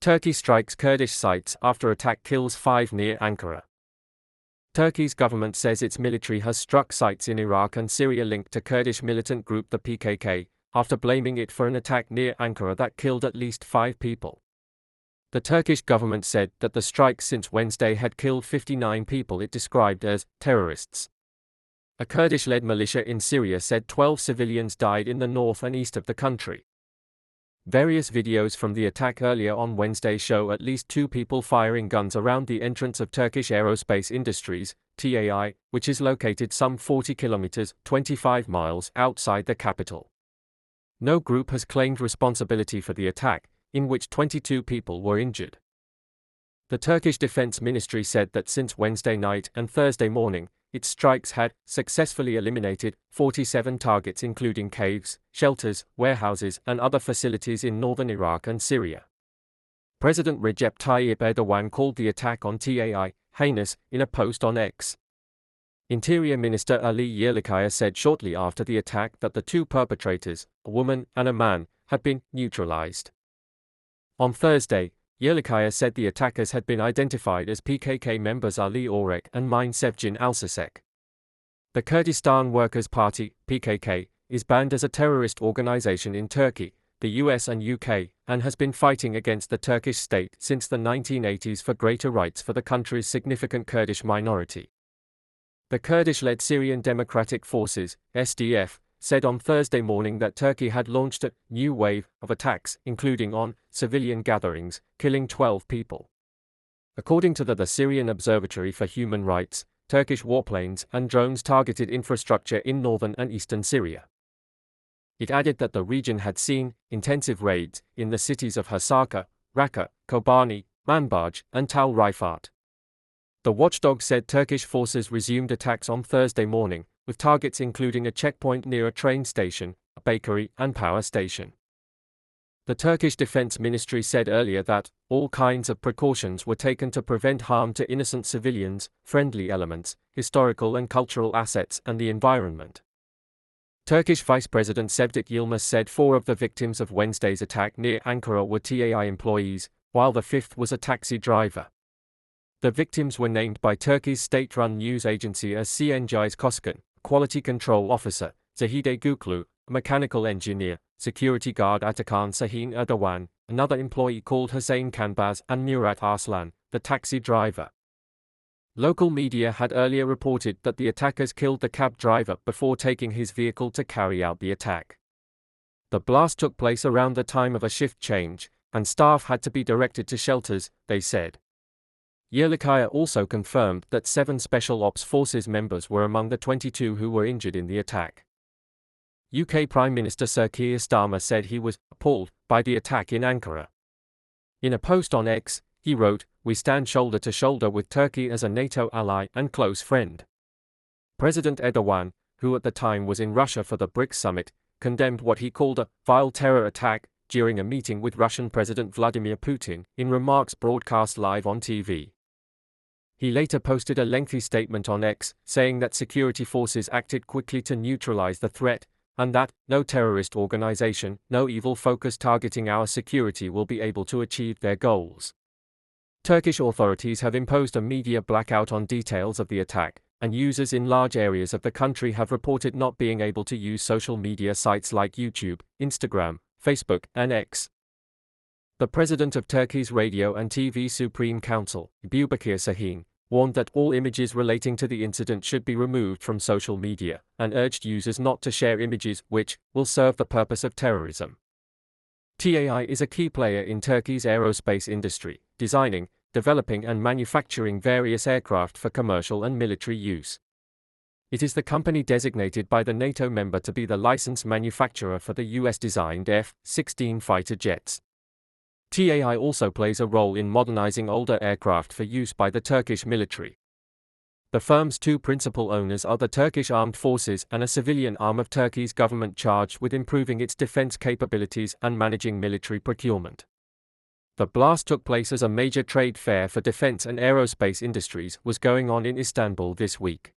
Turkey strikes Kurdish sites after attack kills 5 near Ankara. Turkey's government says its military has struck sites in Iraq and Syria linked to Kurdish militant group the PKK, after blaming it for an attack near Ankara that killed at least 5 people. The Turkish government said that the strikes since Wednesday had killed 59 people it described as terrorists. A Kurdish-led militia in Syria said 12 civilians died in the north and east of the country. Various videos from the attack earlier on Wednesday show at least 2 people firing guns around the entrance of Turkish Aerospace Industries, TAI, which is located some 40 kilometers, 25 miles outside the capital. No group has claimed responsibility for the attack, in which 22 people were injured. The Turkish Defense Ministry said that since Wednesday night and Thursday morning, its strikes had successfully eliminated 47 targets including caves, shelters, warehouses and other facilities in northern Iraq and Syria. President Recep Tayyip Erdogan called the attack on TAI heinous in a post on X. Interior Minister Ali Yerlikaya said shortly after the attack that the 2 perpetrators, a woman and a man, had been neutralized. On Thursday, Yerlikaya said the attackers had been identified as PKK members Ali Orek and Mine Sevcin Alsasek. The Kurdistan Workers' Party, PKK, is banned as a terrorist organization in Turkey, the US and UK, and has been fighting against the Turkish state since the 1980s for greater rights for the country's significant Kurdish minority. The Kurdish-led Syrian Democratic Forces, SDF, said on Thursday morning that Turkey had launched a new wave of attacks, including on civilian gatherings, killing 12 people. According to the Syrian Observatory for Human Rights, Turkish warplanes and drones targeted infrastructure in northern and eastern Syria. It added that the region had seen intensive raids in the cities of Hasaka, Raqqa, Kobani, Manbij, and Tal Rifat. The watchdog said Turkish forces resumed attacks on Thursday morning, with targets including a checkpoint near a train station, a bakery, and power station. The Turkish Defense Ministry said earlier that all kinds of precautions were taken to prevent harm to innocent civilians, friendly elements, historical and cultural assets, and the environment. Turkish Vice President Cevdet Yilmaz said 4 of the victims of Wednesday's attack near Ankara were TAI employees, while the 5th was a taxi driver. The victims were named by Turkey's state-run news agency as Cengiz Koskan, quality control officer, Zahide Guklu, a mechanical engineer, security guard Atakan Sahin Erdogan, another employee called Hussein Kanbaz, and Murat Arslan, the taxi driver. Local media had earlier reported that the attackers killed the cab driver before taking his vehicle to carry out the attack. The blast took place around the time of a shift change, and staff had to be directed to shelters, they said. Yerlikaya also confirmed that 7 Special Ops Forces members were among the 22 who were injured in the attack. UK Prime Minister Sir Keir Starmer said he was appalled by the attack in Ankara. In a post on X, he wrote, "We stand shoulder to shoulder with Turkey as a NATO ally and close friend." President Erdogan, who at the time was in Russia for the BRICS summit, condemned what he called a vile terror attack during a meeting with Russian President Vladimir Putin in remarks broadcast live on TV. He later posted a lengthy statement on X, saying that security forces acted quickly to neutralize the threat, and that no terrorist organization, no evil focus targeting our security will be able to achieve their goals. Turkish authorities have imposed a media blackout on details of the attack, and users in large areas of the country have reported not being able to use social media sites like YouTube, Instagram, Facebook, and X. The president of Turkey's Radio and TV Supreme Council, Abubakir Sahin, warned that all images relating to the incident should be removed from social media, and urged users not to share images which will serve the purpose of terrorism. TAI is a key player in Turkey's aerospace industry, designing, developing and manufacturing various aircraft for commercial and military use. It is the company designated by the NATO member to be the licensed manufacturer for the US-designed F-16 fighter jets. TAI also plays a role in modernizing older aircraft for use by the Turkish military. The firm's 2 principal owners are the Turkish Armed Forces and a civilian arm of Turkey's government charged with improving its defense capabilities and managing military procurement. The blast took place as a major trade fair for defense and aerospace industries was going on in Istanbul this week.